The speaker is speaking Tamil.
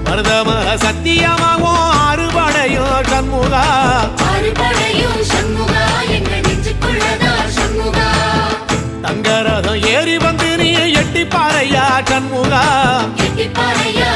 மருதமக சத்தியமாகும் அறுபடையும் சண்முகா தங்கரதம் ஏறி வந்து நீ எட்டி பாறையா சண்முகா